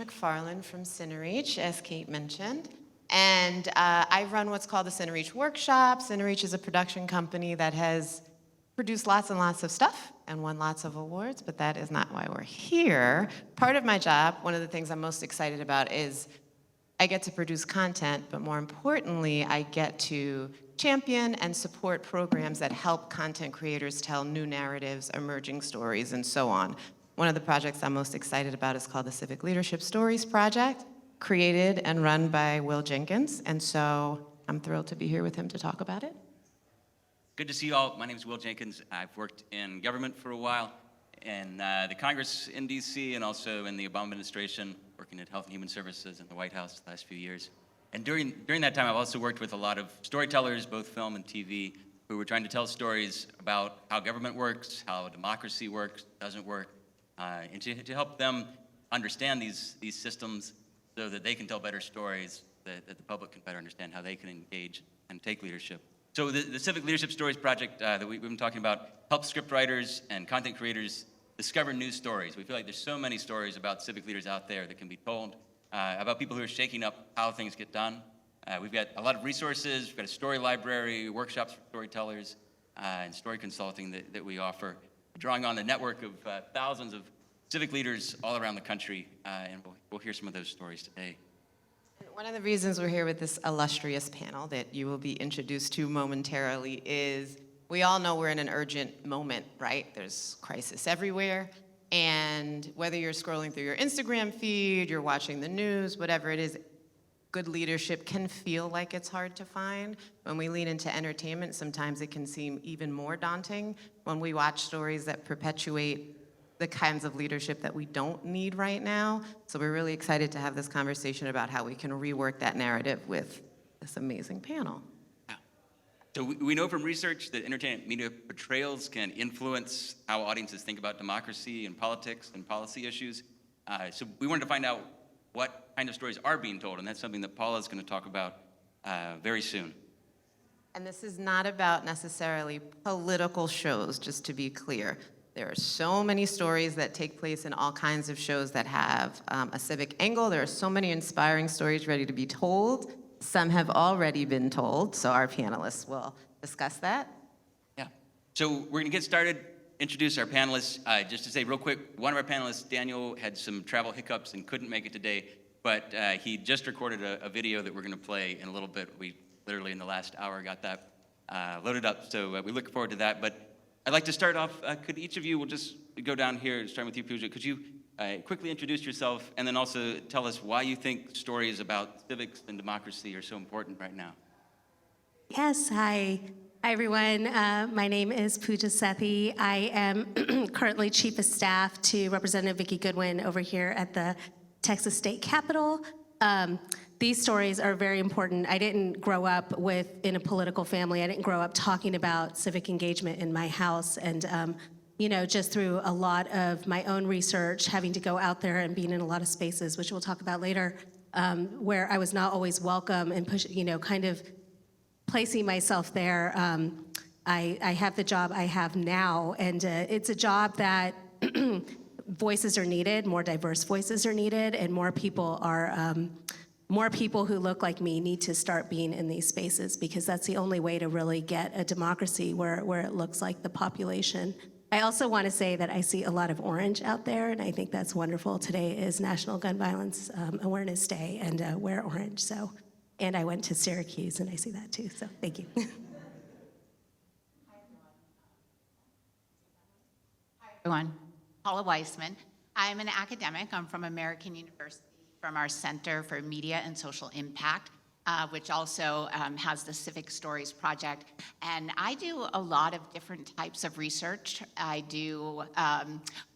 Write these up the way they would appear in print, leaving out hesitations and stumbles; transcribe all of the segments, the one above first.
McFarlane from Cinereach, as Kate mentioned. And I run what's called the Cinereach Workshop. Cinereach is a production company that has produced lots and lots of stuff and won lots of awards, but that is not why we're here. Part of my job, one of the things I'm most excited about is I get to produce content, but more importantly, I get to champion and support programs that help content creators tell new narratives, emerging stories, and so on. One of the projects I'm most excited about is called the Civic Leadership Stories Project, created and run by Jenkins, and so I'm thrilled to be here with him to talk about it. Good to see you all. My name is Jenkins. I've worked in government for a while, in the Congress in DC, and also in the Obama administration, working at Health and Human Services in the White House the last few years. And during that time, I've also worked with a lot of storytellers, both film and TV, who were trying to tell stories about how government works, how democracy works, doesn't work, and to help them understand these systems so that they can tell better stories, that the public can better understand how they can engage and take leadership. So the Civic Leadership Stories Project that we've been talking about helps scriptwriters and content creators discover new stories. We feel like there's so many stories about civic leaders out there that can be told, about people who are shaking up how things get done. We've got a lot of resources. We've got a story library, workshops for storytellers, and story consulting that we offer, drawing on a network of thousands of civic leaders all around the country, and we'll hear some of those stories today. One of the reasons we're here with this illustrious panel that you will be introduced to momentarily is we all know we're in an urgent moment, right? There's crisis everywhere, and whether you're scrolling through your Instagram feed, you're watching the news, whatever it is, good leadership can feel like it's hard to find. When we lean into entertainment, sometimes it can seem even more daunting when we watch stories that perpetuate the kinds of leadership that we don't need right now. So we're really excited to have this conversation about how we can rework that narrative with this amazing panel. So we know from research that entertainment media portrayals can influence how audiences think about democracy and politics and policy issues. So we wanted to find out what kind of stories are being told, and that's something that Paula is going to talk about very soon. And this is not about necessarily political shows, just to be clear. There are so many stories that take place in all kinds of shows that have a civic angle. There are so many inspiring stories ready to be told. Some have already been told, so our panelists will discuss that. Yeah. So we're going to get started, introduce our panelists. Just to say real quick, one of our panelists, Daniel, had some travel hiccups and couldn't make it today, but he just recorded a video that we're going to play in a little bit. We literally in the last hour got that loaded up, so we look forward to that. But I'd like to start off, could each of you, we'll just go down here, starting with you, Pooja, could you quickly introduce yourself and then also tell us why you think stories about civics and democracy are so important right now? Yes, hi. Hi, everyone. My name is Pooja Sethi. I am currently Chief of Staff to Representative Vicki Goodwin over here at the Texas State Capitol. These stories are very important. I didn't grow up in a political family. I didn't grow up talking about civic engagement in my house. And, just through a lot of my own research, having to go out there and being in a lot of spaces, which we'll talk about later, where I was not always welcome and kind of placing myself there. I have the job I have now, and it's a job that voices are needed, more diverse voices are needed, and more people who look like me need to start being in these spaces, because that's the only way to really get a democracy where it looks like the population. I also want to say that I see a lot of orange out there, and I think that's wonderful. Today is National Gun Violence Awareness Day, and wear orange. And I went to Syracuse, and I see that too, so thank you. Hi, everyone. Paula Weissman. I'm an academic. I'm from American University, from our Center for Media and Social Impact, which also has the Civic Stories Project. And I do a lot of different types of research. I do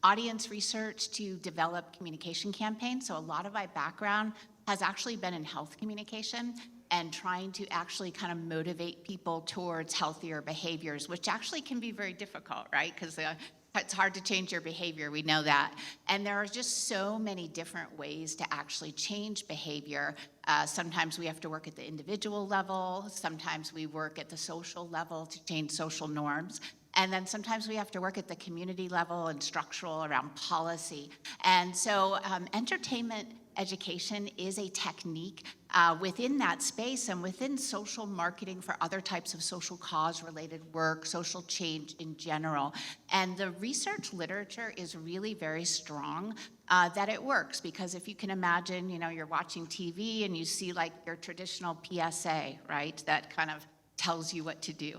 audience research to develop communication campaigns. So a lot of my background has actually been in health communication and trying to actually kind of motivate people towards healthier behaviors, which actually can be very difficult, right? Because it's hard to change your behavior, we know that. And there are just so many different ways to actually change behavior. Sometimes we have to work at the individual level, sometimes we work at the social level to change social norms. And then sometimes we have to work at the community level and structural around policy. And so entertainment education is a technique within that space and within social marketing for other types of social cause-related work, social change in general. And the research literature is really very strong that it works, because if you can imagine, you're watching TV and you see like your traditional PSA, right, that kind of tells you what to do.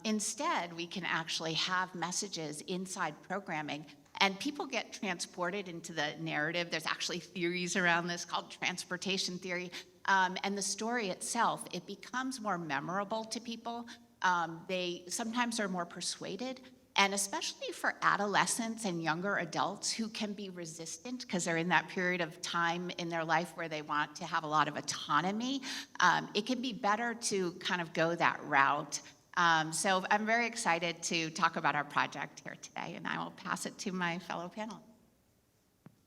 Instead, we can actually have messages inside programming, and people get transported into the narrative. There's actually theories around this called transportation theory. And the story itself, it becomes more memorable to people. They sometimes are more persuaded. And especially for adolescents and younger adults who can be resistant because they're in that period of time in their life where they want to have a lot of autonomy, it can be better to kind of go that route. So I'm very excited to talk about our project here today, and I will pass it to my fellow panelists.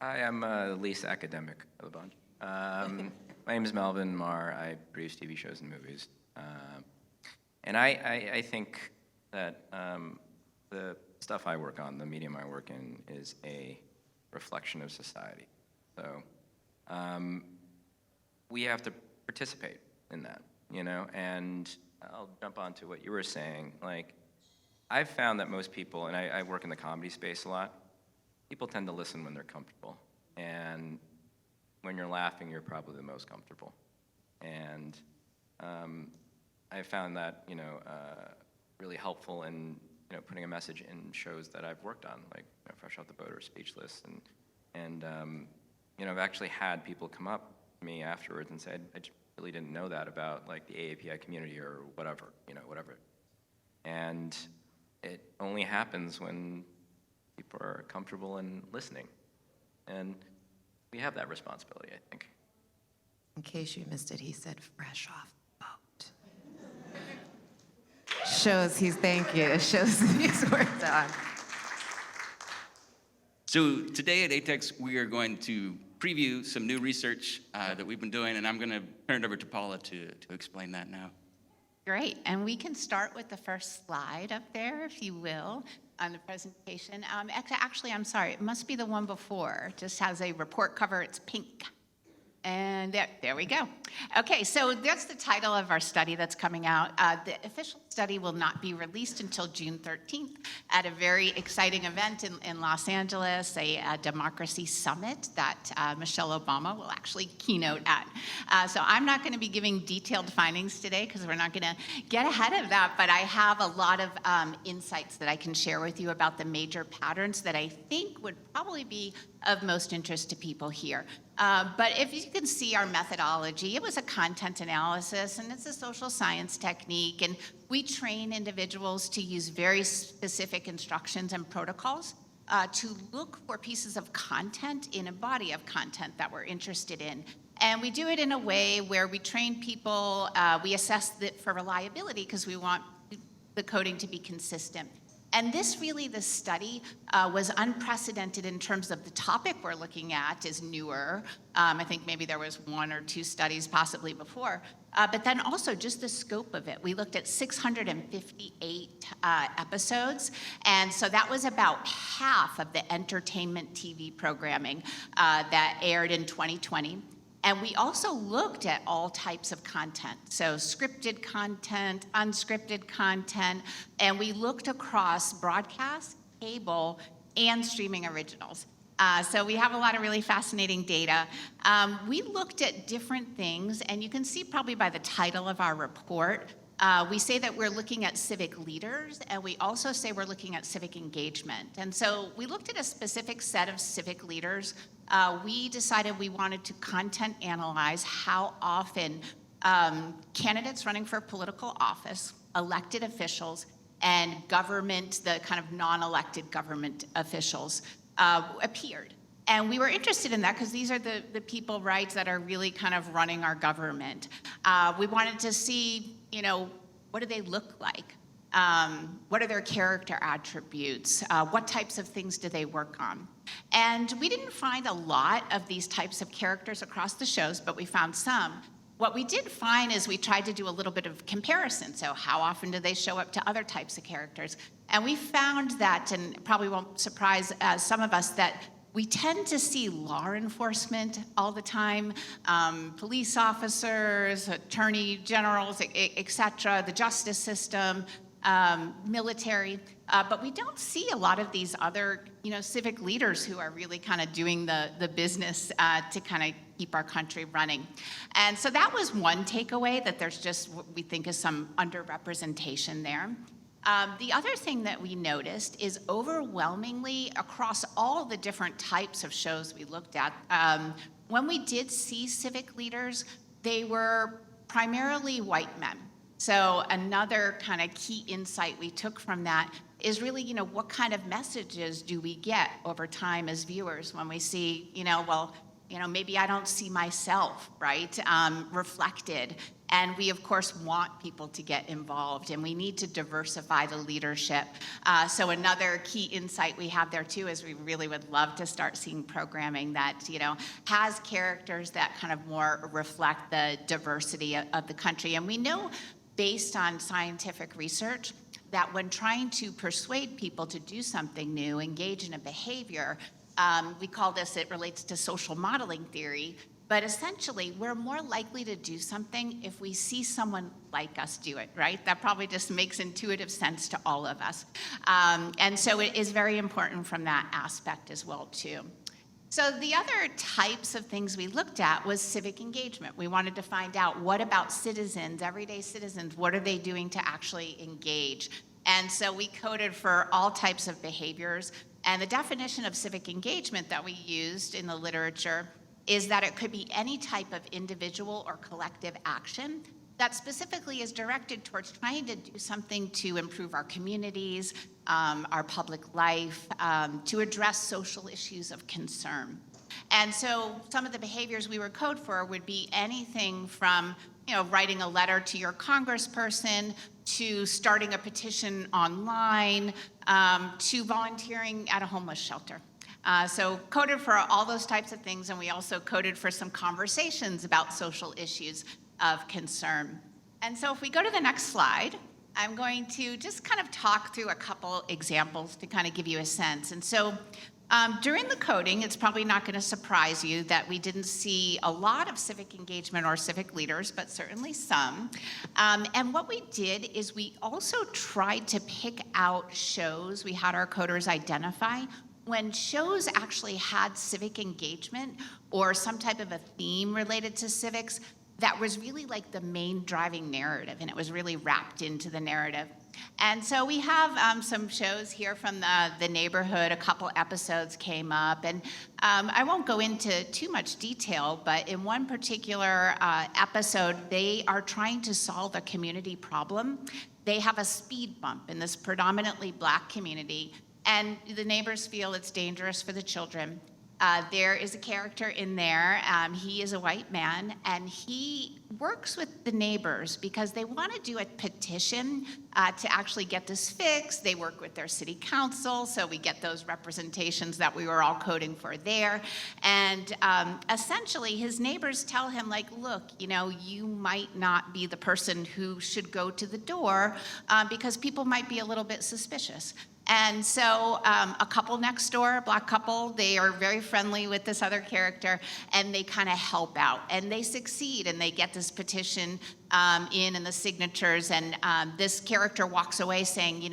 Hi, I'm the least academic of the bunch. My name is Melvin Mar. I produce TV shows and movies. And I think that the stuff I work on, the medium I work in, is a reflection of society. So we have to participate in that, and I'll jump on to what you were saying. Like, I've found that most people, and I work in the comedy space a lot, people tend to listen when they're comfortable. And when you're laughing, you're probably the most comfortable. And I found that, really helpful in, putting a message in shows that I've worked on, like Fresh Out the Boat or Speechless. And I've actually had people come up to me afterwards and say, I just really didn't know that about like the AAPI community or whatever, whatever. And it only happens when people are comfortable in listening. And we have that responsibility, I think. In case you missed it, he said fresh off the boat. Thank you. It shows he's worked on. So today at ATX, we are going to preview some new research that we've been doing, and I'm going to turn it over to Paula to explain that now. Great, and we can start with the first slide up there, if you will, on the presentation. Actually, I'm sorry, it must be the one before. It just has a report cover, it's pink. And there we go. Okay, so that's the title of our study that's coming out. The official study will not be released until June 13th at a very exciting event in Los Angeles, a democracy summit that Michelle Obama will actually keynote at. So I'm not going to be giving detailed findings today because we're not going to get ahead of that, but I have a lot of insights that I can share with you about the major patterns that I think would probably be of most interest to people here. But if you can see our methodology, it was a content analysis, and it's a social science technique, and we train individuals to use very specific instructions and protocols to look for pieces of content in a body of content that we're interested in. And we do it in a way where we train people, we assess it for reliability because we want the coding to be consistent. And this study was unprecedented in terms of the topic we're looking at is newer. I think maybe there was 1 or 2 studies possibly before. But then also just the scope of it. We looked at 658 episodes. And so that was about half of the entertainment TV programming that aired in 2020. And we also looked at all types of content, so scripted content, unscripted content, and we looked across broadcast, cable, and streaming originals. So we have a lot of really fascinating data. We looked at different things, and you can see probably by the title of our report, we say that we're looking at civic leaders, and we also say we're looking at civic engagement. And so we looked at a specific set of civic leaders. We decided we wanted to content analyze how often candidates running for political office, elected officials, and government, the kind of non-elected government officials, appeared. And we were interested in that because these are the people, right, that are really kind of running our government. We wanted to see, what do they look like? What are their character attributes? What types of things do they work on? And we didn't find a lot of these types of characters across the shows, but we found some. What we did find is we tried to do a little bit of comparison. So how often do they show up to other types of characters? And we found that, and probably won't surprise some of us, that we tend to see law enforcement all the time, police officers, attorney generals, et cetera, the justice system, military, but we don't see a lot of these other, civic leaders who are really kind of doing the business to kind of keep our country running. And so that was one takeaway, that there's just what we think is some underrepresentation there. The other thing that we noticed is overwhelmingly across all the different types of shows we looked at, when we did see civic leaders, they were primarily white men. So another kind of key insight we took from that is really, what kind of messages do we get over time as viewers when we see, maybe I don't see myself, right, reflected. And we, of course, want people to get involved, and we need to diversify the leadership. So another key insight we have there, too, is we really would love to start seeing programming that, has characters that kind of more reflect the diversity of the country. And we know, based on scientific research, that when trying to persuade people to do something new, engage in a behavior, we call this, it relates to social modeling theory, but essentially we're more likely to do something if we see someone like us do it, right? That probably just makes intuitive sense to all of us. And so it is very important from that aspect as well, too. So the other types of things we looked at was civic engagement. We wanted to find out, what about citizens, everyday citizens, what are they doing to actually engage? And so we coded for all types of behaviors. And the definition of civic engagement that we used in the literature is that it could be any type of individual or collective action that specifically is directed towards trying to do something to improve our communities, our public life, to address social issues of concern. And so some of the behaviors we would code for would be anything from, writing a letter to your congressperson, to starting a petition online, to volunteering at a homeless shelter. So coded for all those types of things, and we also coded for some conversations about social issues of concern. And so if we go to the next slide, I'm going to just kind of talk through a couple examples to kind of give you a sense. And so during the coding, it's probably not going to surprise you that we didn't see a lot of civic engagement or civic leaders, but certainly some. And what we did is we also tried to pick out shows we had our coders identify when shows actually had civic engagement or some type of a theme related to civics that was really like the main driving narrative, and it was really wrapped into the narrative. And so we have some shows here from the neighborhood. A couple episodes came up, and I won't go into too much detail, but in one particular episode, they are trying to solve a community problem. They have a speed bump in this predominantly Black community, and the neighbors feel it's dangerous for the children. There is a character in there. He is a white man, and he works with the neighbors because they want to do a petition to actually get this fixed. They work with their city council, so we get those representations that we were all coding for there. And essentially, his neighbors tell him, like, look, you might not be the person who should go to the door because people might be a little bit suspicious. And so a couple next door, a Black couple, they are very friendly with this other character, and they kind of help out. And they succeed, and they get this petition in and the signatures. And this character walks away saying,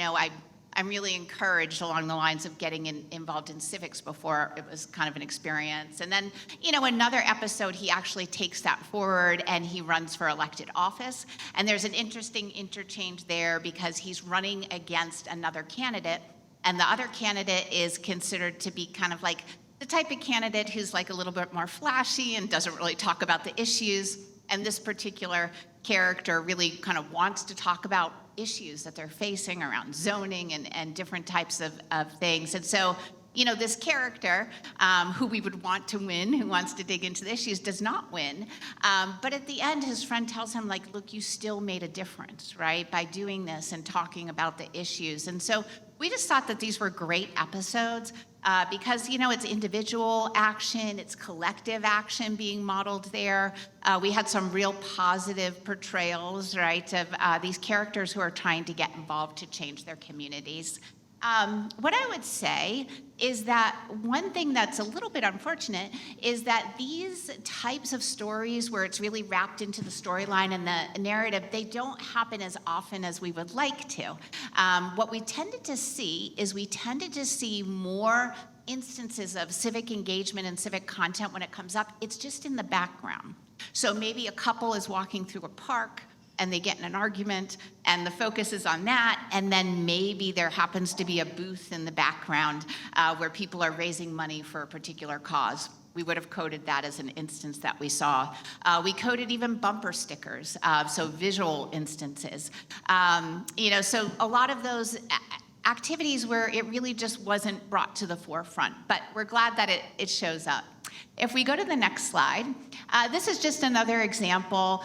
I'm really encouraged along the lines of getting involved in civics before. It was kind of an experience. And then, another episode, he actually takes that forward and he runs for elected office. And there's an interesting interchange there because he's running against another candidate. And the other candidate is considered to be kind of like the type of candidate who's like a little bit more flashy and doesn't really talk about the issues. And this particular character really kind of wants to talk about issues that they're facing around zoning and different types of things. And so, this character who we would want to win, who wants to dig into the issues, does not win. But at the end, his friend tells him, like, look, you still made a difference, right, by doing this and talking about the issues. And so we just thought that these were great episodes because, it's individual action, it's collective action being modeled there. We had some real positive portrayals, right, of these characters who are trying to get involved to change their communities. What I would say is that one thing that's a little bit unfortunate is that these types of stories where it's really wrapped into the storyline and the narrative, they don't happen as often as we would like to. What we tended to see is more instances of civic engagement and civic content when it comes up. It's just in the background. So maybe a couple is walking through a park and they get in an argument, and the focus is on that, and then maybe there happens to be a booth in the background where people are raising money for a particular cause. We would have coded that as an instance that we saw. We coded even bumper stickers, so visual instances. So a lot of those activities where it really just wasn't brought to the forefront, but we're glad that it shows up. If we go to the next slide, this is just another example.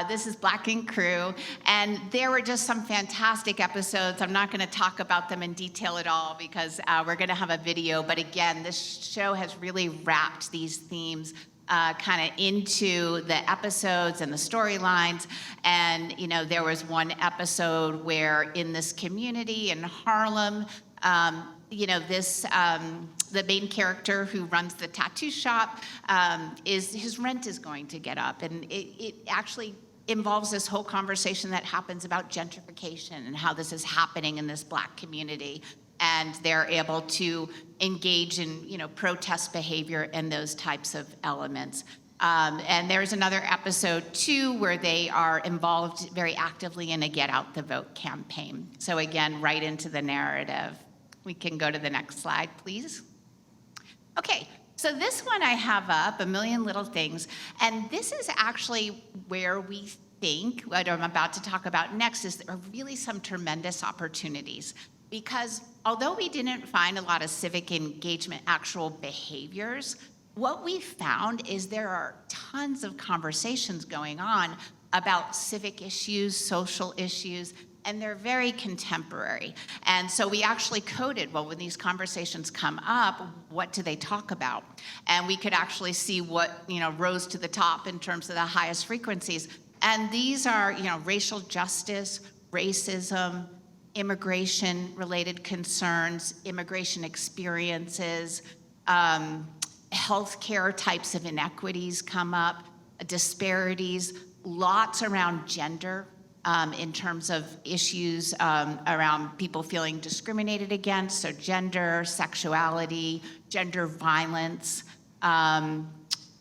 This is Black Ink Crew, and there were just some fantastic episodes. I'm not going to talk about them in detail at all because we're going to have a video, but again, this show has really wrapped these themes kind of into the episodes and the storylines. And, there was one episode where in this community in Harlem, the main character who runs the tattoo shop, his rent is going to get up. And it actually involves this whole conversation that happens about gentrification and how this is happening in this Black community. And they're able to engage in, protest behavior and those types of elements. And there's another episode too where they are involved very actively in a Get Out the Vote campaign. So again, right into the narrative. We can go to the next slide, please. Okay, so this one I have up, A Million Little Things, and this is actually where we think, what I'm about to talk about next, is there are really some tremendous opportunities. Because although we didn't find a lot of civic engagement actual behaviors, what we found is there are tons of conversations going on about civic issues, social issues, and they're very contemporary. And so we actually coded, well, when these conversations come up, what do they talk about? And we could actually see what, rose to the top in terms of the highest frequencies. And these are, racial justice, racism, immigration-related concerns, immigration experiences, healthcare types of inequities come up, disparities, lots around gender, in terms of issues around people feeling discriminated against, so gender, sexuality, gender violence,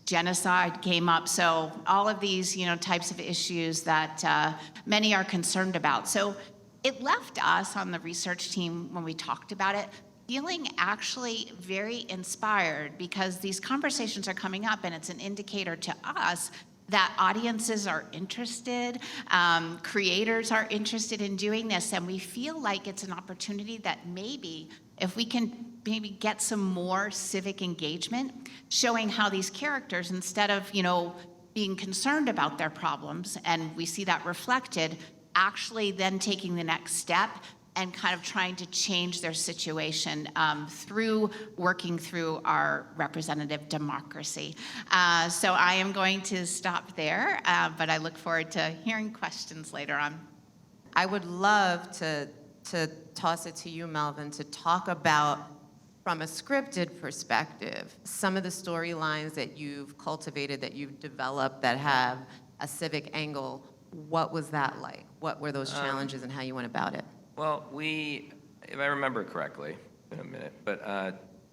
genocide came up. So all of these, types of issues that many are concerned about. So it left us on the research team when we talked about it feeling actually very inspired because these conversations are coming up and it's an indicator to us that audiences are interested, creators are interested in doing this, and we feel like it's an opportunity that maybe if we can maybe get some more civic engagement, showing how these characters, instead of being concerned about their problems, and we see that reflected, actually then taking the next step and kind of trying to change their situation through working through our representative democracy. So I am going to stop there, but I look forward to hearing questions later on. I would love to toss it to you, Melvin, to talk about, from a scripted perspective, some of the storylines that you've cultivated, that you've developed that have a civic angle. What was that like? What were those challenges and how you went about it? Well, if I remember correctly, in a minute, but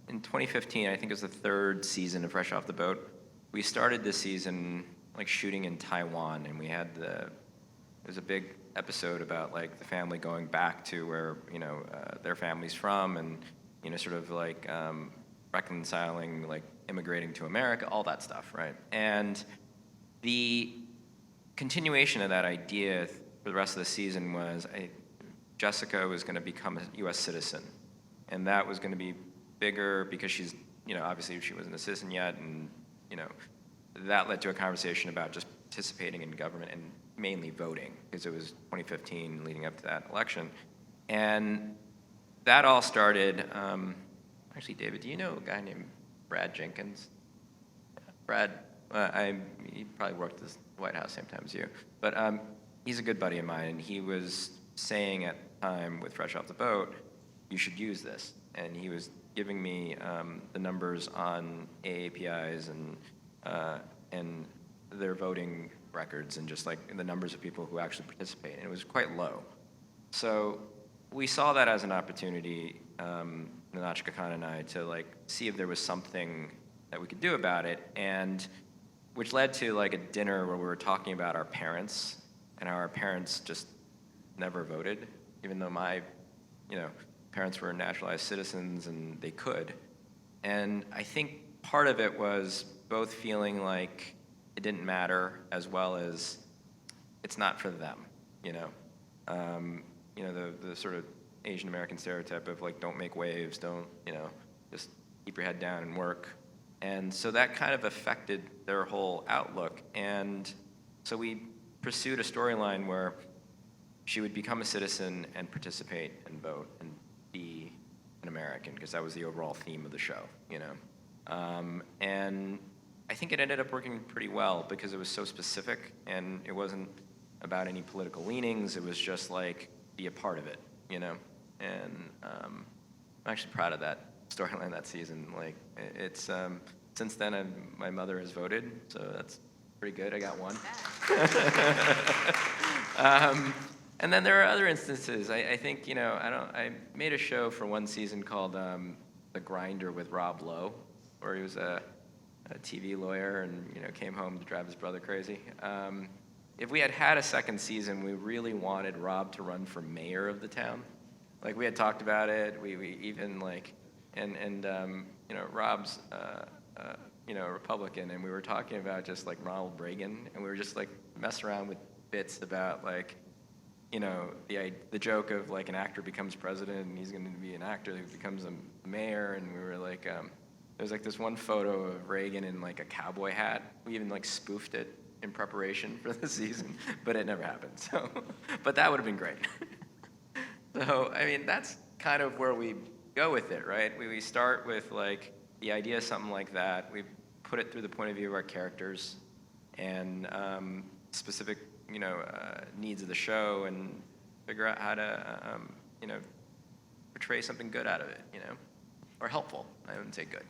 in 2015, I think it was the third season of Fresh Off the Boat, we started this season shooting in Taiwan, and we had there was a big episode about the family going back to where their family's from, and reconciling, immigrating to America, all that stuff, right? And the continuation of that idea for the rest of the season was Jessica was going to become a U.S. citizen, and that was going to be bigger because she's, obviously she wasn't a citizen yet, and, that led to a conversation about just participating in government and mainly voting, because it was 2015 leading up to that election. And that all started, actually, David, do you know a guy named Brad Jenkins? Brad, he probably worked at the White House same time as you, but he's a good buddy of mine, and he was saying at the time with Fresh Off the Boat you should use this. And he was giving me the numbers on AAPIs and their voting records and just like the numbers of people who actually participate. And it was quite low. So we saw that as an opportunity, Nanachka Khan and I, to like see if there was something that we could do about it, and which led to like a dinner where we were talking about our parents and how our parents just never voted, even though my, parents were naturalized citizens and they could. And I think part of it was both feeling like it didn't matter as well as it's not for them, the sort of Asian American stereotype of like, don't make waves, don't, just keep your head down and work. And so that kind of affected their whole outlook. And so we pursued a storyline where she would become a citizen and participate and vote and be an American, because that was the overall theme of the show, And I think it ended up working pretty well because it was so specific and it wasn't about any political leanings. It was just like, be a part of it, And I'm actually proud of that storyline that season. Like, it's since then my mother has voted, so that's pretty good. I got one. And then there are other instances. I think I made a show for one season called The Grinder with Rob Lowe, where he was a TV lawyer and came home to drive his brother crazy. If we had had a second season, we really wanted Rob to run for mayor of the town. Like, we had talked about it. We even like, and Rob's a Republican, and we were talking about just like Ronald Reagan, and we were just like messing around with bits about like, the joke of like an actor becomes president and he's going to be an actor who becomes a mayor, and we were like, there was like this one photo of Reagan in like a cowboy hat. We even like spoofed it in preparation for the season, but it never happened. So, but that would have been great. So, I mean, that's kind of where we go with it, right? We start with like the idea of something like that. We put it through the point of view of our characters and specific, needs of the show, and figure out how to, portray something good out of it, or helpful. I wouldn't say good,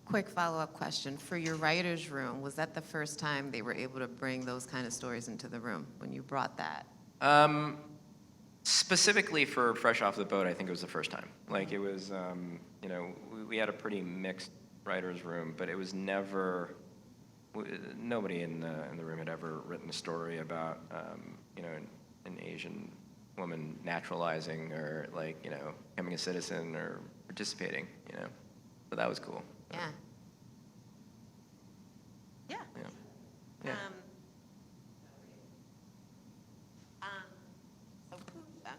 Quick follow-up question. For your writer's room, was that the first time they were able to bring those kind of stories into the room when you brought that? Specifically for Fresh Off the Boat, I think it was the first time. Like, it was, we had a pretty mixed writer's room, but it was never, nobody in the room had ever written a story about, an Asian woman naturalizing or like, becoming a citizen or participating, So that was cool. Yeah. Yeah. Yeah. So Pooja,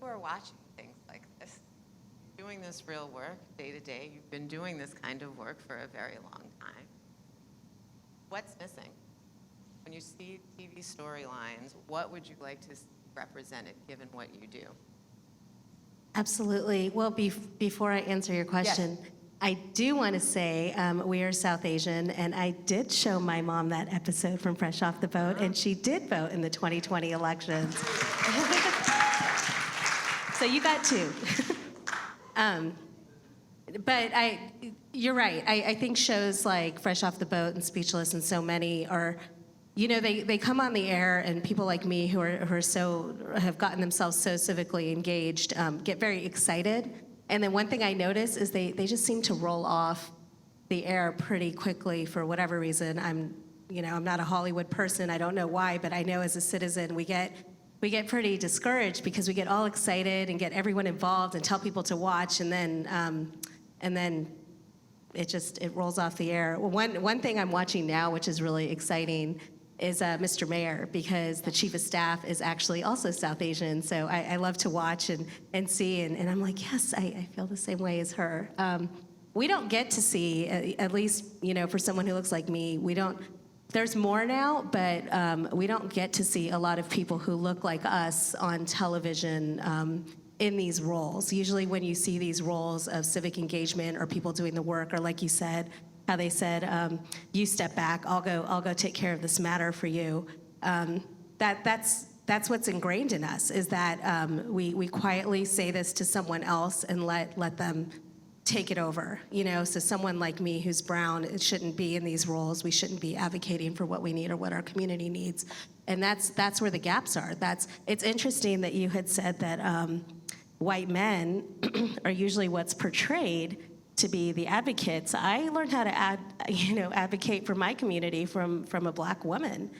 you are watching things like this, doing this real work day to day. You've been doing this kind of work for a very long time. What's missing? When you see TV storylines, what would you like to see represented given what you do? Absolutely. Well, before I answer your question, I do want to say we are South Asian, and I did show my mom that episode from Fresh Off the Boat, and she did vote in the 2020 elections. So you got two. But you're right. I think shows like Fresh Off the Boat and Speechless and so many are, they come on the air, and people like me who have gotten themselves so civically engaged get very excited. And then one thing I notice is they just seem to roll off the air pretty quickly for whatever reason. I'm not a Hollywood person. I don't know why, but I know as a citizen we get pretty discouraged because we get all excited and get everyone involved and tell people to watch, and then it rolls off the air. One thing I'm watching now, which is really exciting, is Mr. Mayor, because the chief of staff is actually also South Asian. So I love to watch and see, and I'm like, yes, I feel the same way as her. We don't get to see, at least, for someone who looks like me, there's more now, but we don't get to see a lot of people who look like us on television in these roles. Usually when you see these roles of civic engagement or people doing the work, or like you said, how they said, you step back, I'll go take care of this matter for you. That's that's what's ingrained in us, is that we quietly say this to someone else and let them take it over, you know? So someone like me who's brown, it shouldn't be in these roles. We shouldn't be advocating for what we need or what our community needs. And that's where the gaps are. It's interesting that you had said that white men are usually what's portrayed to be the advocates. I learned how to advocate for my community from a black woman.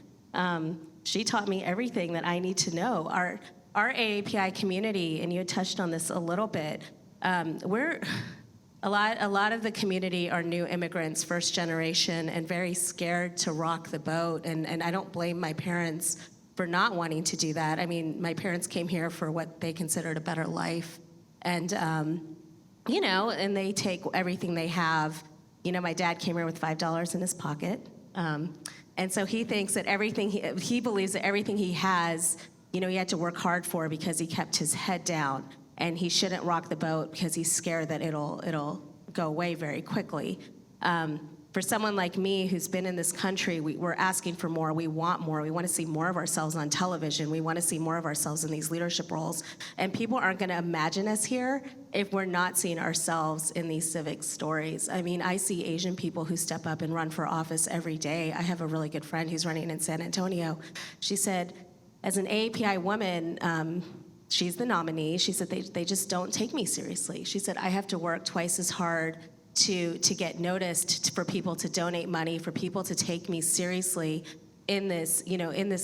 She taught me everything that I need to know. Our AAPI community, and you had touched on this a little bit, we're a lot of the community are new immigrants, first generation, and very scared to rock the boat. And I don't blame my parents for not wanting to do that. I mean, my parents came here for what they considered a better life. And, and they take everything they have. You know, my dad came here with $5 in his pocket. And so he thinks that he believes that everything he has, he had to work hard for because he kept his head down. And he shouldn't rock the boat because he's scared that it'll go away very quickly. For someone like me who's been in this country, we're asking for more. We want more. We want to see more of ourselves on television. We want to see more of ourselves in these leadership roles. And people aren't going to imagine us here if we're not seeing ourselves in these civic stories. I mean, I see Asian people who step up and run for office every day. I have a really good friend who's running in San Antonio. She said, as an AAPI woman, she's the nominee. She said, they just don't take me seriously. She said, I have to work twice as hard to get noticed, for people to donate money, for people to take me seriously in this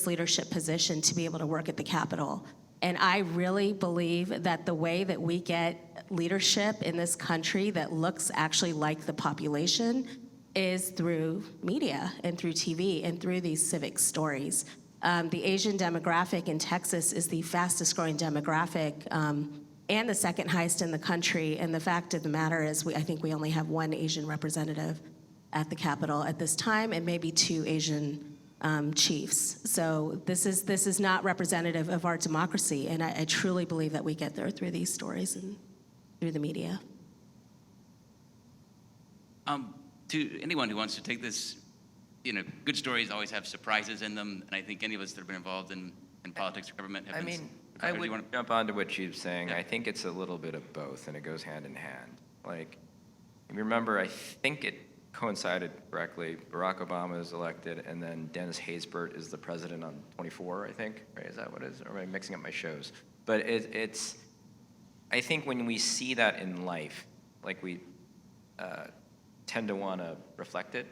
leadership position to be able to work at the Capitol. And I really believe that the way that we get leadership in this country that looks actually like the population is through media and through TV and through these civic stories. The Asian demographic in Texas is the fastest growing demographic and the second highest in the country. And the fact of the matter is, I think we only have one Asian representative at the Capitol at this time, and maybe 2 Asian chiefs. So this is not representative of our democracy, and I truly believe that we get there through these stories and through the media. To anyone who wants to take this, good stories always have surprises in them, and I think any of us that have been involved in politics or government have been. I would jump onto what she's saying. Yeah. I think it's a little bit of both, and it goes hand in hand. Like, if you remember, I think it coincided correctly. Barack Obama is elected, and then Dennis Haysbert is the president on 24, I think. Right? Is that what it is? Or am I mixing up my shows? But it's. I think when we see that in life, like, we tend to want to reflect it.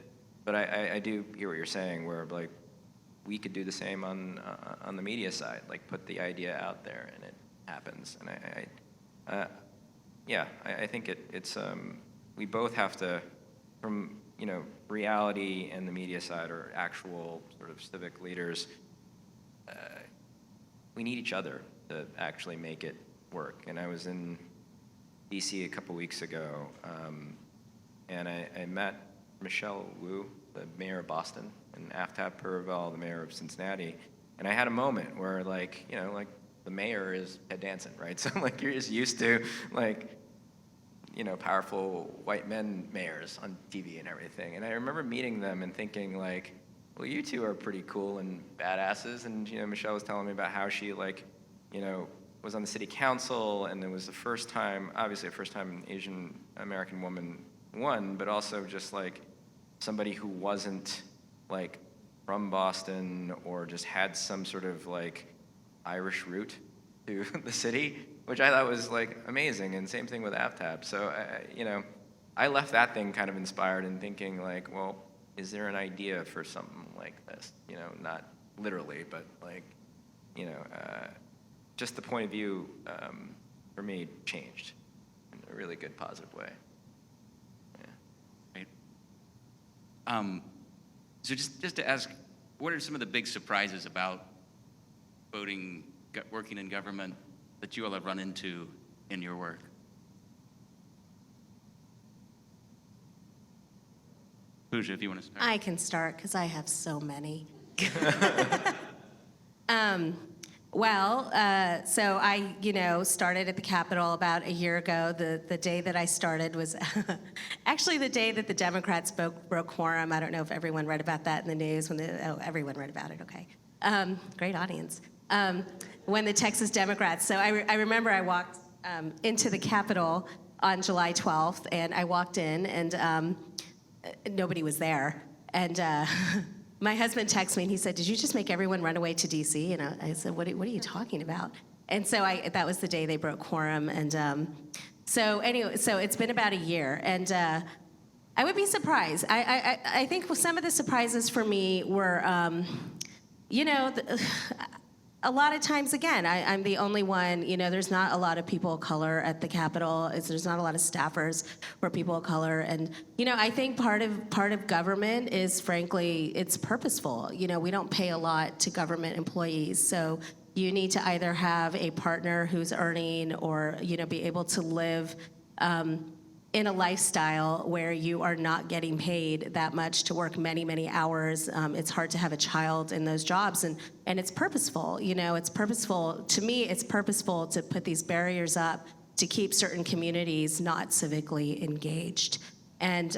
But I do hear what you're saying, where, like, we could do the same on the media side, like, put the idea out there and it happens. And I think it's we both have to, from reality and the media side, or actual sort of civic leaders, we need each other to actually make it work. And I was in DC a couple weeks ago, and I met Michelle Wu, the mayor of Boston, and Aftab Purvel, the mayor of Cincinnati. And I had a moment where, like the mayor is head dancing, right? So, like, you're just used to, like, powerful white men mayors on TV and everything. And I remember meeting them and thinking, like, well, you two are pretty cool and badasses. And, Michelle was telling me about how she, like, was on the city council, and it was the first time, obviously the first time an Asian American woman won, but also just, like, somebody who wasn't, like, from Boston or just had some sort of, like, Irish root to the city, which I thought was, like, amazing. And same thing with Aftab. So, I left that thing kind of inspired and thinking, like, well, is there an idea for something like this? Not literally, but, like, just the point of view for me changed in a really good, positive way. So just to ask, what are some of the big surprises about working in government that you all have run into in your work? Pooja, if you want to start. I can start because I have so many. So I, started at the Capitol about a year ago. The day that I started was actually the day that the Democrats broke quorum. I don't know if everyone read about that in the news. Everyone read about it, okay. Great audience. when the Texas Democrats. So I remember I walked into the Capitol on July 12th, and I walked in, and nobody was there. And my husband texted me, and he said, "Did you just make everyone run away to D.C.?" And I said, what are you talking about? And so that was the day they broke quorum. And so anyway, so it's been about a year, and I would be surprised. I think some of the surprises for me were, a lot of times, again, I'm the only one, there's not a lot of people of color at the Capitol. There's not a lot of staffers who are people of color. And, I think part of government is, frankly, it's purposeful. We don't pay a lot to government employees. So you need to either have a partner who's earning or, be able to live in a lifestyle where you are not getting paid that much to work many, many hours. It's hard to have a child in those jobs, and it's purposeful. It's purposeful. To me, it's purposeful to put these barriers up to keep certain communities not civically engaged. And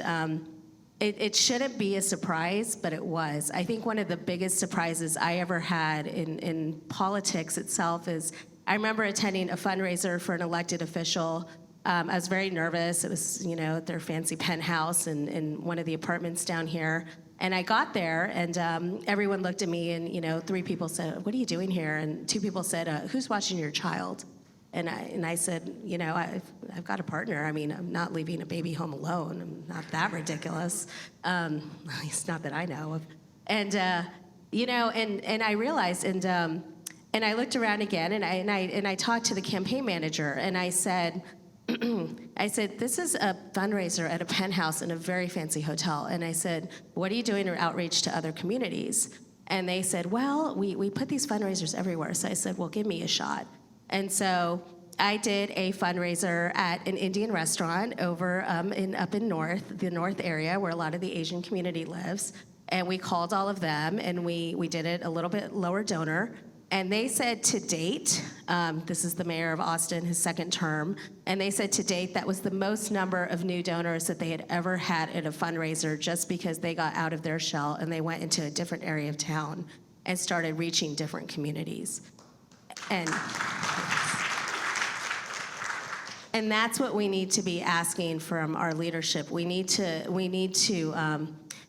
it shouldn't be a surprise, but it was. I think one of the biggest surprises I ever had in politics itself is I remember attending a fundraiser for an elected official. I was very nervous. It was, at their fancy penthouse in one of the apartments down here. And I got there, and everyone looked at me, and, 3 people said, "What are you doing here?" And 2 people said, "Who's watching your child?" And I said, I've got a partner. I mean, I'm not leaving a baby home alone. I'm not that ridiculous. At least not that I know of. And, and I realized, and I looked around again, and I talked to the campaign manager, and I said, this is a fundraiser at a penthouse in a very fancy hotel. And I said, what are you doing to outreach to other communities? And they said, well, we put these fundraisers everywhere. So I said, well, give me a shot. And so I did a fundraiser at an Indian restaurant over up in the north area where a lot of the Asian community lives. And we called all of them, and we did it a little bit lower donor. And they said to date, this is the mayor of Austin, his second term, and they said to date that was the most number of new donors that they had ever had at a fundraiser, just because they got out of their shell and they went into a different area of town and started reaching different communities. And that's what we need to be asking from our leadership. We need to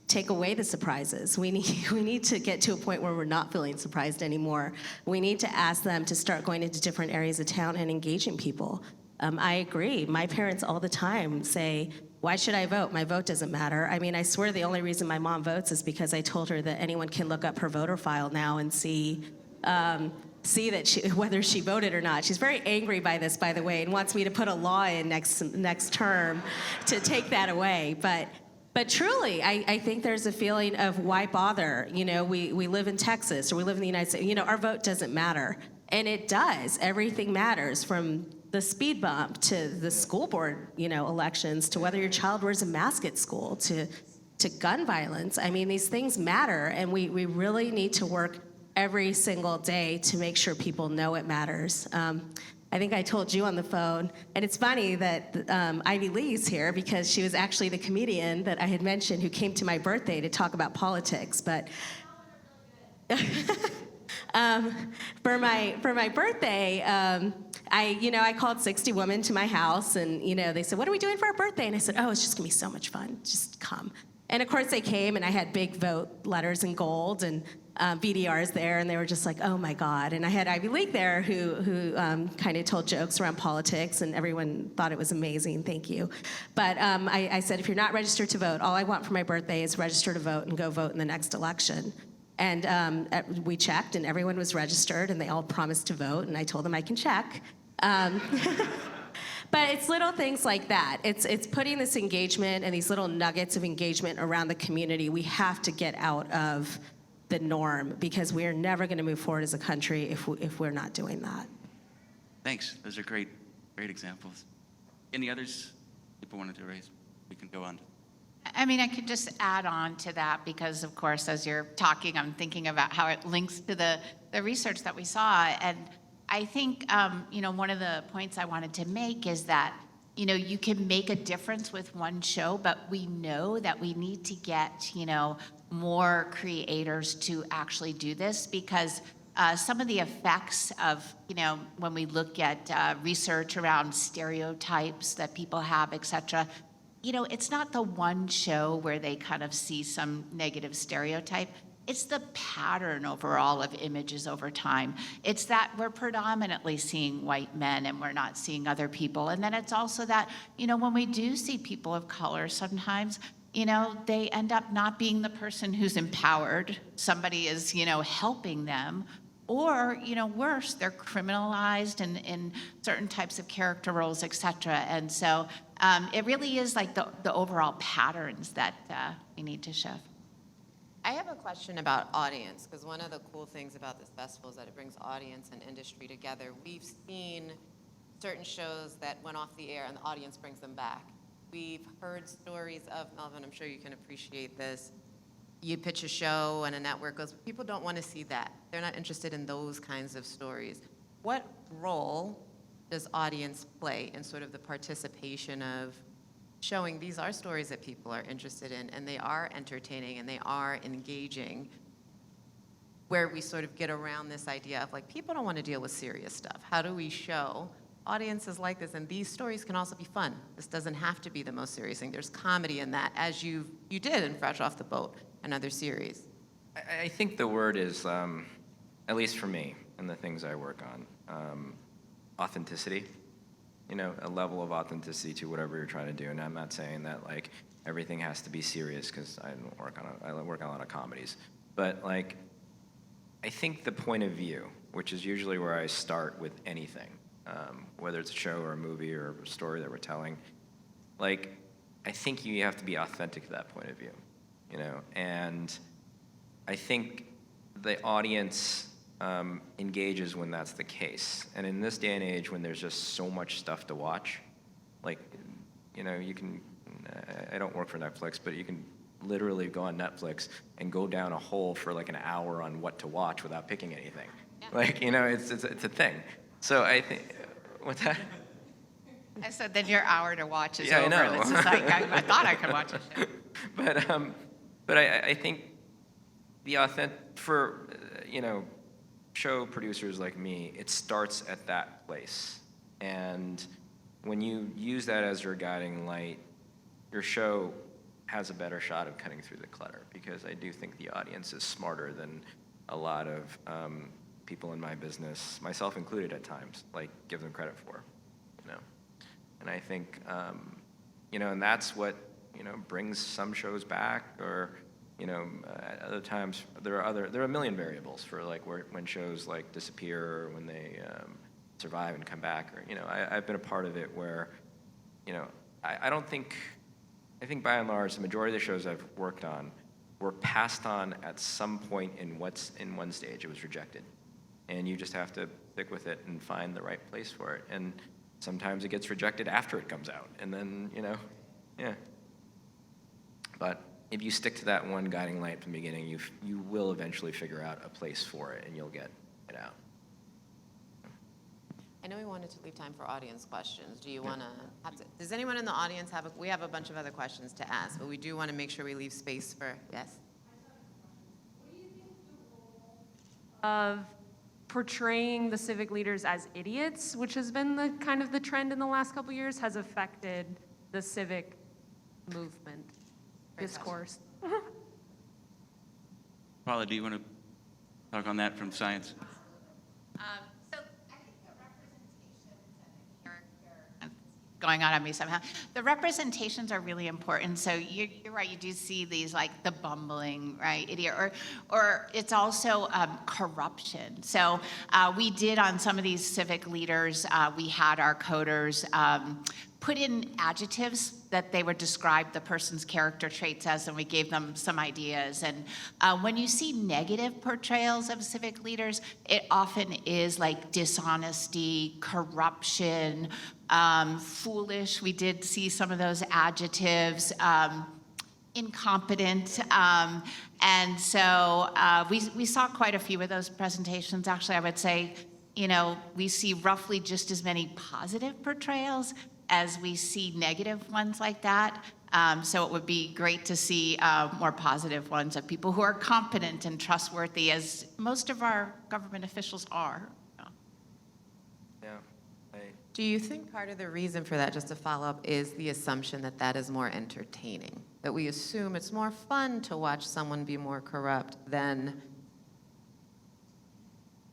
take away the surprises. We need to get to a point where we're not feeling surprised anymore. We need to ask them to start going into different areas of town and engaging people. I agree. My parents all the time say, why should I vote? My vote doesn't matter. I mean, I swear the only reason my mom votes is because I told her that anyone can look up her voter file now and see that whether she voted or not. She's very angry by this, by the way, and wants me to put a law in next term to take that away. But truly, I think there's a feeling of why bother? We live in Texas, or we live in the United States. Our vote doesn't matter. And it does. Everything matters, from the speed bump to the school board, elections, to whether your child wears a mask at school, to gun violence. I mean, these things matter, and we really need to work every single day to make sure people know it matters. I think I told you on the phone, and it's funny that Ivy Lee's here because she was actually the comedian that I had mentioned who came to my birthday to talk about politics. But for my birthday, I called 60 women to my house, and they said, "What are we doing for our birthday?" And I said, "Oh, it's just gonna be so much fun. Just come." And of course they came, and I had big vote letters in gold and BDRs there, and they were just like, oh my God. And I had Ivy League there who kind of told jokes around politics, and everyone thought it was amazing, thank you. But I said, if you're not registered to vote, all I want for my birthday is register to vote and go vote in the next election. And we checked, and everyone was registered, and they all promised to vote, and I told them I can check. But it's little things like that. It's putting this engagement and these little nuggets of engagement around the community. We have to get out of the norm, because we are never going to move forward as a country if we're not doing that. Thanks. Those are great examples. Any others people wanted to raise? We can go on. I mean, I could just add on to that because, of course, as you're talking, I'm thinking about how it links to the research that we saw. And I think, one of the points I wanted to make is that, you can make a difference with one show, but we know that we need to get, more creators to actually do this, because some of the effects of, when we look at research around stereotypes that people have, et cetera, it's not the one show where they kind of see some negative stereotype. It's the pattern overall of images over time. It's that we're predominantly seeing white men and we're not seeing other people. And then it's also that, when we do see people of color, sometimes, they end up not being the person who's empowered. Somebody is, helping them. Or, worse, they're criminalized in certain types of character roles, et cetera. And so it really is like the overall patterns that we need to shift. I have a question about audience, because one of the cool things about this festival is that it brings audience and industry together. We've seen certain shows that went off the air and the audience brings them back. We've heard stories of, Melvin, I'm sure you can appreciate this, you pitch a show and a network goes, people don't want to see that. They're not interested in those kinds of stories. What role does audience play in sort of the participation of showing these are stories that people are interested in and they are entertaining and they are engaging, where we sort of get around this idea of like, people don't want to deal with serious stuff. How do we show audiences like this? And these stories can also be fun. This doesn't have to be the most serious thing. There's comedy in that, as you did in Fresh Off the Boat, another series. I think the word is, at least for me and the things I work on, authenticity. A level of authenticity to whatever you're trying to do. And I'm not saying that like everything has to be serious, because I work on a lot of comedies. But like, I think the point of view, which is usually where I start with anything, whether it's a show or a movie or a story that we're telling, like, I think you have to be authentic to that point of view, and I think the audience engages when that's the case. And in this day and age, when there's just so much stuff to watch, like, you can, I don't work for Netflix, but you can literally go on Netflix and go down a hole for like an hour on what to watch without picking anything. Yeah. Like, it's a thing. So I think, what's that? I said, then your hour to watch is yeah, over. I know. It's just like, I thought I could watch a show. But I think the for, show producers like me, it starts at that place. And when you use that as your guiding light, your show has a better shot of cutting through the clutter, because I do think the audience is smarter than a lot of people in my business, myself included at times, like give them credit for, And I think, and that's what, brings some shows back, or, at other times there are a million variables for like when shows like disappear, or when they survive and come back, or I've been a part of it where, I think by and large the majority of the shows I've worked on were passed on at some point in one stage. It was rejected, and you just have to stick with it and find the right place for it. And sometimes it gets rejected after it comes out, and then yeah. But if you stick to that one guiding light from the beginning, you will eventually figure out a place for it, and you'll get it out. I know we wanted to leave time for audience questions. Do you want to does anyone in the audience we have a bunch of other questions to ask, but we do want to make sure we leave space for, yes? What do you think the role of portraying the civic leaders as idiots, which has been the kind of the trend in the last couple of years, has affected the civic movement discourse? Paula, do you want to talk on that from science? So I think the representations and the character, going on me somehow, the representations are really important. So you're right, you do see these like the bumbling, right, idiot, or it's also corruption. So we did on some of these civic leaders, we had our coders put in adjectives that they would describe the person's character traits as, and we gave them some ideas. And when you see negative portrayals of civic leaders, it often is like dishonesty, corruption, foolish. We did see some of those adjectives, incompetent. And so we saw quite a few of those presentations. Actually, I would say, we see roughly just as many positive portrayals as we see negative ones like that. So it would be great to see more positive ones of people who are competent and trustworthy, as most of our government officials are. Yeah. Do you think part of the reason for that, just to follow up, is the assumption that that is more entertaining? That we assume it's more fun to watch someone be more corrupt than...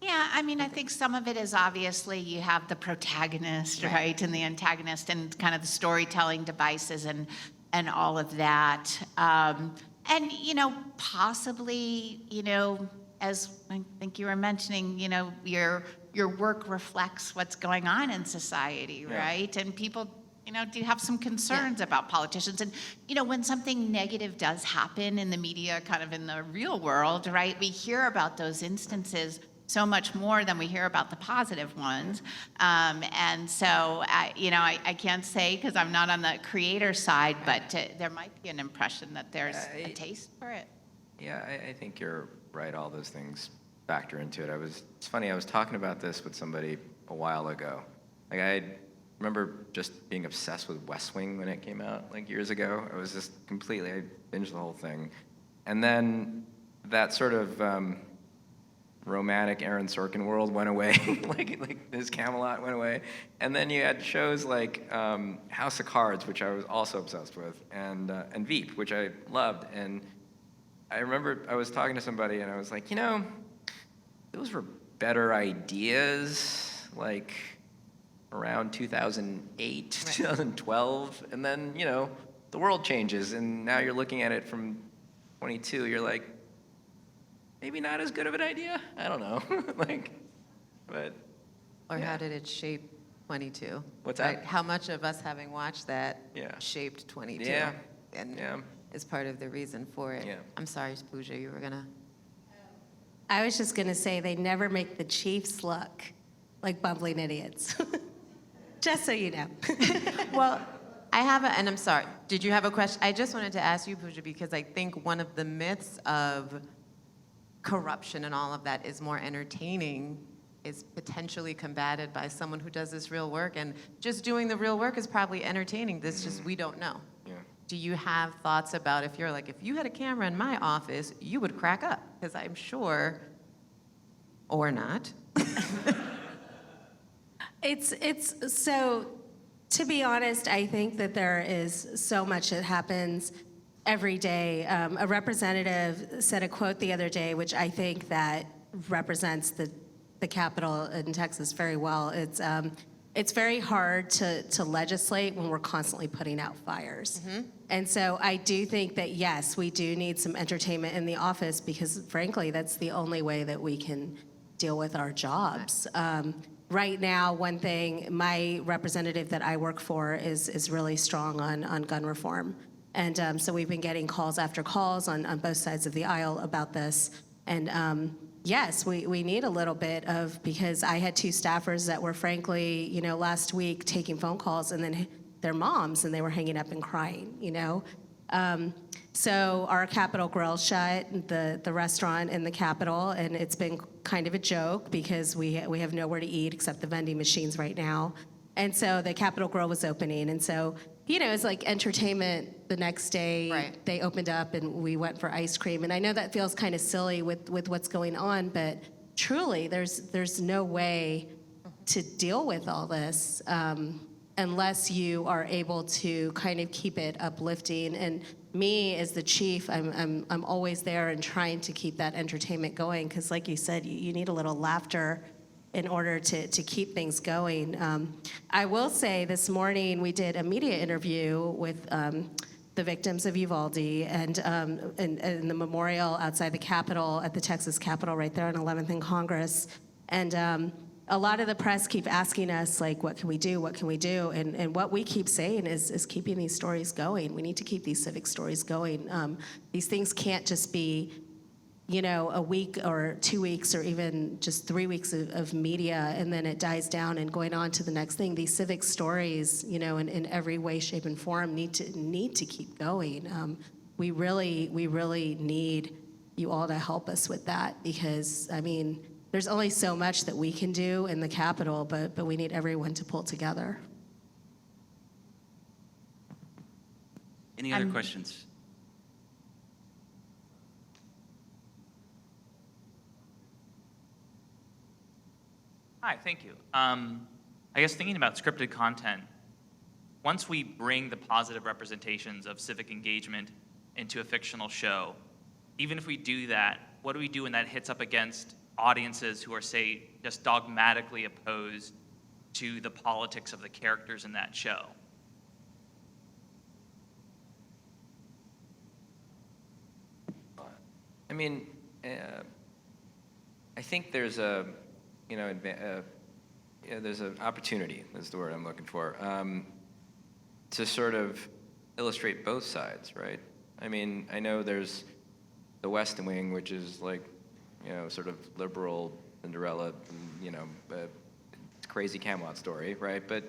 Yeah, I mean, I think some of it is obviously you have the protagonist, right, and the antagonist, and kind of the storytelling devices and all of that. And, you know, possibly, you know, as I think you were mentioning, you know, your work reflects what's going on in society, right? And people, you know, do have some concerns about politicians. And, you know, when something negative does happen in the media, kind of in the real world, right, we hear about those instances so much more than we hear about the positive ones. And so, you know, I can't say because I'm not on the creator side, but there might be an impression that there's a taste for it. Yeah, I think you're right. All those things factor into it. It's funny, I was talking about this with somebody a while ago. Like, I remember just being obsessed with West Wing when it came out, like, years ago. I was just completely, I binged the whole thing. And then that sort of romantic Aaron Sorkin world went away, like his Camelot went away. And then you had shows like House of Cards, which I was also obsessed with, and Veep, which I loved. And I remember I was talking to somebody and I was like, you know, those were better ideas, like around 2008, 2012. And then, you know, the world changes and now you're looking at it from 22, you're like, maybe not as good of an idea? I don't know. But. Or yeah. how did it shape 22? What's right? that? How much of us having watched that shaped 22? Yeah. And Yeah. is part of the reason for it. Yeah. I'm sorry, Pooja, you were gonna. I was just going to say they never make the Chiefs look like bumbling idiots. Just so you know. Well, I have and I'm sorry, did you have a question? I just wanted to ask you, Pooja, because I think one of the myths of corruption and all of that is more entertaining, is potentially combated by someone who does this real work, and just doing the real work is probably entertaining. This just, we don't know. Yeah. Do you have thoughts about if you're like, if you had a camera in my office, you would crack up? Because I'm sure, or not. It's so, to be honest, I think that there is so much that happens every day. A representative said a quote the other day, which I think that represents the Capitol in Texas very well. It's very hard to legislate when we're constantly putting out fires. Mm-hmm. And so I do think that, yes, we do need some entertainment in the office because, frankly, that's the only way that we can deal with our jobs. Right now, one thing, my representative that I work for is really strong on gun reform. And so we've been getting calls after calls on both sides of the aisle about this. And yes, we need a little bit of, because I had two staffers that were frankly, you know, last week taking phone calls and then their moms, and they were hanging up and crying, you know. So our Capitol Grill shut, the restaurant in the Capitol, and it's been kind of a joke because we have nowhere to eat except the vending machines right now. And so the Capitol Grill was opening, and so, you know, it's like entertainment the next day. Right. They opened up and we went for ice cream. And I know that feels kind of silly with what's going on, but truly there's no way to deal with all this unless you are able to kind of keep it uplifting. And me as the chief, I'm always there and trying to keep that entertainment going, because like you said, you need a little laughter in order to keep things going. I will say this morning we did a media interview with the victims of Uvalde and the memorial outside the Capitol, at the Texas Capitol right there on 11th and Congress. And a lot of the press keep asking us, like, what can we do, what can we do? And what we keep saying is keeping these stories going. We need to keep these civic stories going. These things can't just be, you know, a week or 2 weeks or even just 3 weeks of media and then it dies down and going on to the next thing. These civic stories, you know, in every way, shape, and form need to keep going. We really need you all to help us with that because, I mean, there's only so much that we can do in the Capitol, but we need everyone to pull together. Any other questions? Hi, thank you. I guess thinking about scripted content, once we bring the positive representations of civic engagement into a fictional show, even if we do that, what do we do when that hits up against audiences who are, say, just dogmatically opposed to the politics of the characters in that show? I mean, I think there's a, there's an opportunity, is the word I'm looking for, to sort of illustrate both sides, right? I mean, I know there's the West Wing, which is like, sort of liberal Cinderella, crazy Camelot story, right? But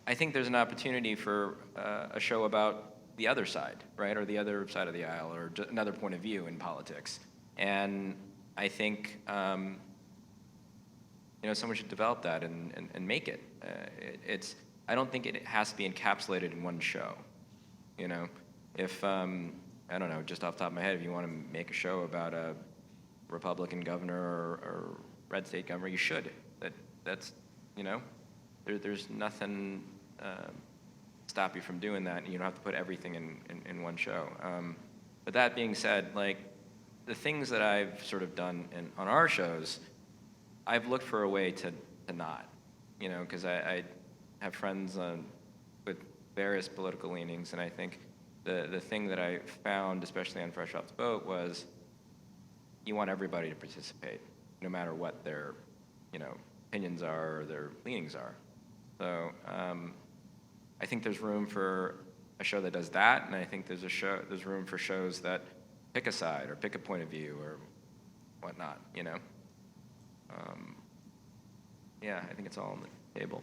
I think there's an opportunity for a show about the other side, right? Or the other side of the aisle, or another point of view in politics. And I think, someone should develop that and make it. I don't think it has to be encapsulated in one show. If, I don't know, just off the top of my head, if you want to make a show about a Republican governor or red state governor, you should. That's, there's nothing stop you from doing that, and you don't have to put everything in one show. But that being said, like, the things that I've sort of done on our shows, I've looked for a way to not, because I have friends with various political leanings, and I think the thing that I found, especially on Fresh Off the Boat, was you want everybody to participate, no matter what their, opinions are or their leanings are. So I think there's room for a show that does that, and I think there's room for shows that pick a side or pick a point of view or whatnot, Yeah, I think it's all on the table.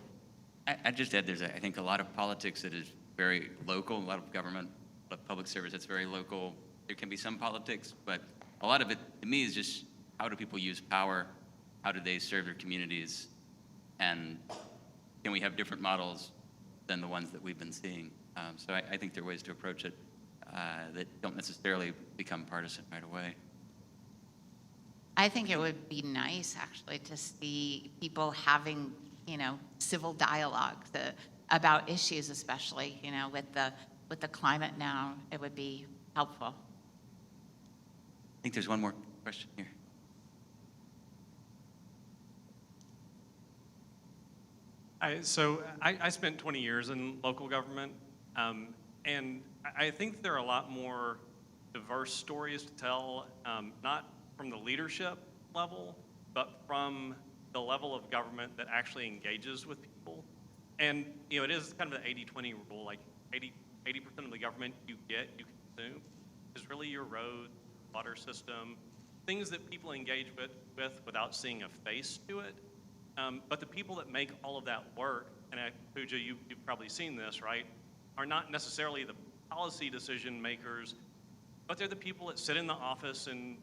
I'd just add, I think a lot of politics that is very local, a lot of government, a lot of public service that's very local. There can be some politics, but a lot of it, to me, is just how do people use power? How do they serve their communities? And can we have different models than the ones that we've been seeing? So I think there are ways to approach it that don't necessarily become partisan right away. I think it would be nice, actually, to see people having, civil dialogue about issues, especially, with the climate now. It would be helpful. I think there's one more question here. I spent 20 years in local government, and I think there are a lot more diverse stories to tell, not from the leadership level, but from the level of government that actually engages with people. And, it is kind of the 80-20 rule, like 80% of the government you consume is really your roads, water system, things that people engage with without seeing a face to it. But the people that make all of that work, and Pooja, you've probably seen this, right, are not necessarily the policy decision makers, but they're the people that sit in the office and,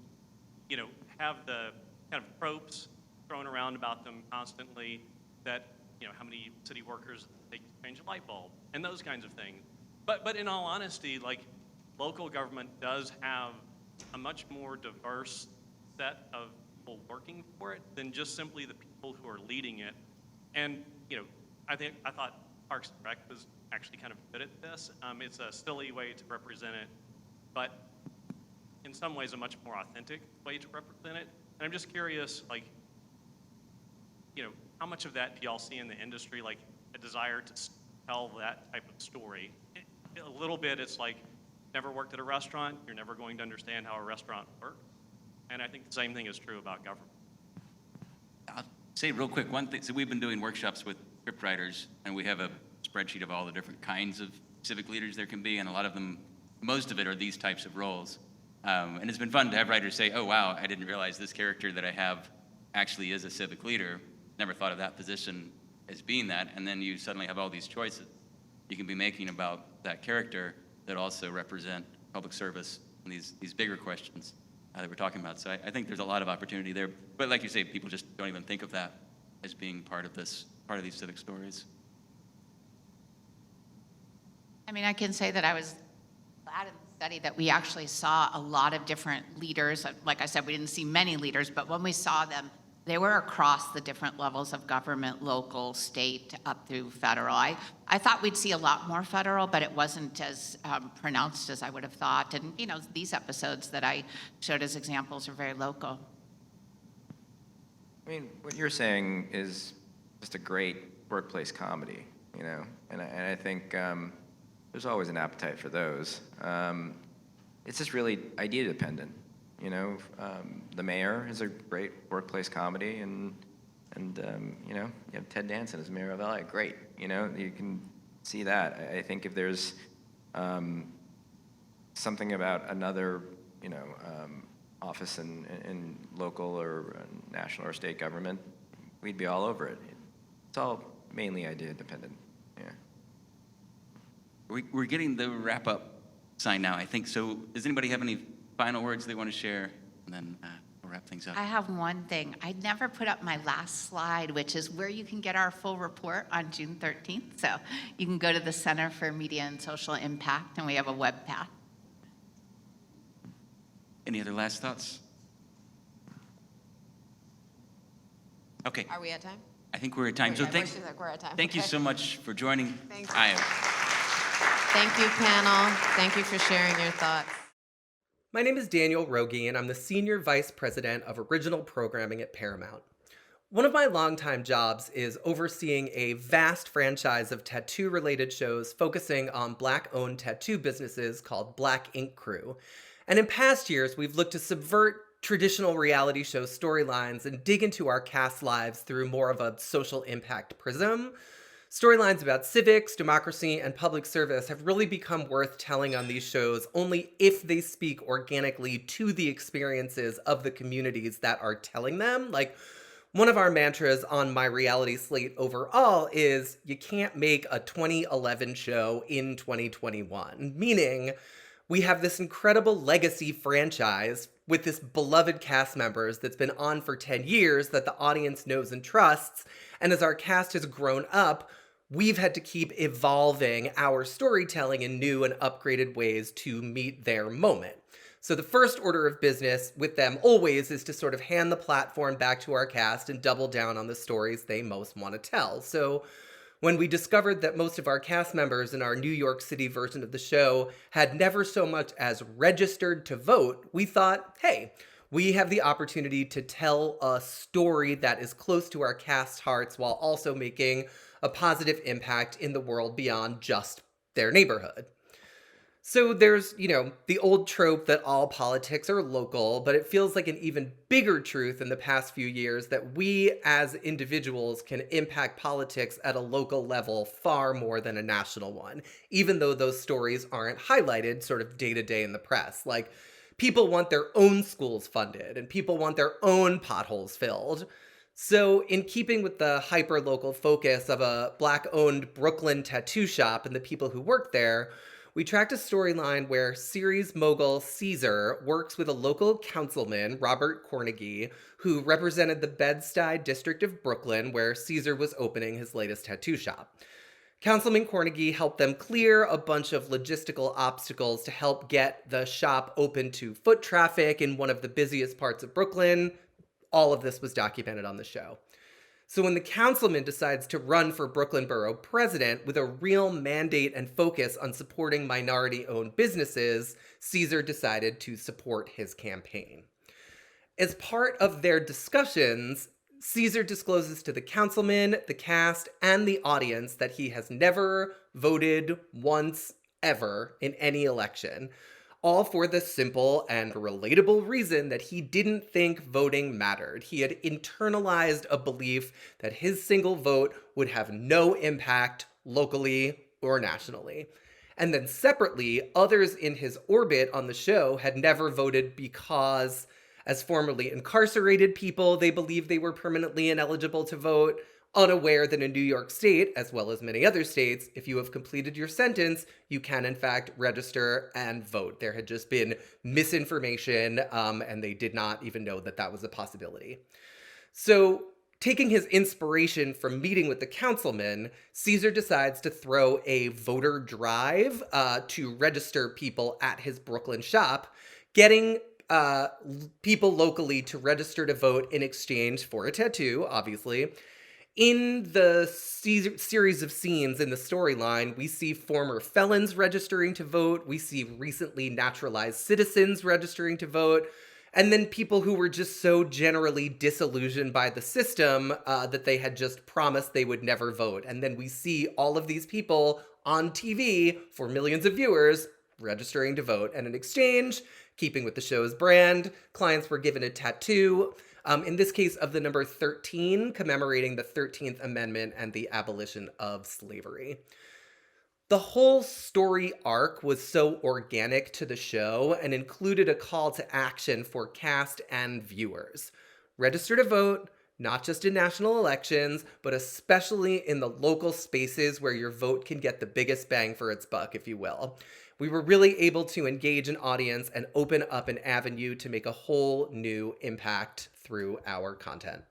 have the kind of tropes thrown around about them constantly that, how many city workers they change a light bulb and those kinds of things. But in all honesty, like, local government does have a much more diverse set of people working for it than just simply the people who are leading it. And, I thought Parks and Rec was actually kind of good at this. It's a silly way to represent it, but in some ways a much more authentic way to represent it. And I'm just curious, like, how much of that do y'all see in the industry, like a desire to tell that type of story? A little bit, it's like, never worked at a restaurant, you're never going to understand how a restaurant works. And I think the same thing is true about government. I'll say real quick one thing. So we've been doing workshops with script writers, and we have a spreadsheet of all the different kinds of civic leaders there can be, and a lot of them, most of it are these types of roles. And it's been fun to have writers say, oh, wow, I didn't realize this character that I have actually is a civic leader. Never thought of that position as being that. And then you suddenly have all these choices you can be making about that character that also represent public service and these bigger questions that we're talking about. So I think there's a lot of opportunity there. But like you say, people just don't even think of that as being part of these civic stories. I mean, I can say that I was Glad in the study that we actually saw a lot of different leaders. Like I said, we didn't see many leaders, but when we saw them, they were across the different levels of government, local, state, up through federal. I thought we'd see a lot more federal, but it wasn't as pronounced as I would have thought. And, you know, these episodes that I showed as examples are very local. I mean, what you're saying is just a great workplace comedy, you know, and I think there's always an appetite for those. It's just really idea dependent, you know. The Mayor is a great workplace comedy, and you know, you have Ted Danson as Mayor of LA, great, you know, you can see that. I think if there's something about another, you know, office in local or national or state government, we'd be all over it. It's all mainly idea dependent. Yeah. We're getting the wrap-up sign now, I think. So does anybody have any final words they want to share? And then we'll wrap things up. I have one thing. I never put up my last slide, which is where you can get our full report on June 13th. So you can go to the Center for Media and Social Impact, and we have a web path. Any other last thoughts? Okay, Are we at time? I think we're at time. So Okay, we're at time. thank you Okay. so much for joining. Thank you. I am. Thank you, panel. Thank you for sharing your thoughts. My name is Daniel Rogi, and I'm the Senior Vice President of Original Programming at Paramount. One of my longtime jobs is overseeing a vast franchise of tattoo-related shows focusing on Black-owned tattoo businesses called Black Ink Crew. And in past years, we've looked to subvert traditional reality show storylines and dig into our cast lives through more of a social impact prism. Storylines about civics, democracy, and public service have really become worth telling on these shows only if they speak organically to the experiences of the communities that are telling them. Like, one of our mantras on My Reality Slate overall is, you can't make a 2011 show in 2021, meaning we have this incredible legacy franchise with this beloved cast members that's been on for 10 years that the audience knows and trusts. And as our cast has grown up, we've had to keep evolving our storytelling in new and upgraded ways to meet their moment. So the first order of business with them always is to sort of hand the platform back to our cast and double down on the stories they most want to tell. So when we discovered that most of our cast members in our New York City version of the show had never so much as registered to vote, we thought, hey, we have the opportunity to tell a story that is close to our cast's hearts while also making a positive impact in the world beyond just their neighborhood. So there's, you know, the old trope that all politics are local, but it feels like an even bigger truth in the past few years that we as individuals can impact politics at a local level far more than a national one, even though those stories aren't highlighted sort of day to day in the press. Like, people want their own schools funded and people want their own potholes filled. So in keeping with the hyper-local focus of a Black-owned Brooklyn tattoo shop and the people who work there, we tracked a storyline where series mogul Caesar works with a local councilman, Robert Cornegie, who represented the Bed-Stuy district of Brooklyn, where Caesar was opening his latest tattoo shop. Councilman Cornegie helped them clear a bunch of logistical obstacles to help get the shop open to foot traffic in one of the busiest parts of Brooklyn. All of this was documented on the show. So when the councilman decides to run for Brooklyn Borough president with a real mandate and focus on supporting minority-owned businesses, Caesar decided to support his campaign. As part of their discussions, Caesar discloses to the councilman, the cast, and the audience that he has never voted once ever in any election, all for the simple and relatable reason that he didn't think voting mattered. He had internalized a belief that his single vote would have no impact locally or nationally. And then separately, others in his orbit on the show had never voted because, as formerly incarcerated people, they believed they were permanently ineligible to vote, unaware that in New York State, as well as many other states, if you have completed your sentence, you can in fact register and vote. There had just been misinformation, and they did not even know that that was a possibility. So Taking his inspiration from meeting with the councilman, Caesar decides to throw a voter drive to register people at his Brooklyn shop, getting people locally to register to vote in exchange for a tattoo, obviously. In the series of scenes in the storyline, we see former felons registering to vote, we see recently naturalized citizens registering to vote, and then people who were just so generally disillusioned by the system that they had just promised they would never vote. And then we see all of these people on TV for millions of viewers registering to vote. And in exchange, keeping with the show's brand, clients were given a tattoo, in this case of the number 13, commemorating the 13th Amendment and the abolition of slavery. The whole story arc was so organic to the show and included a call to action for cast and viewers. Register to vote, not just in national elections, but especially in the local spaces where your vote can get the biggest bang for its buck, if you will. We were really able to engage an audience and open up an avenue to make a whole new impact through our content.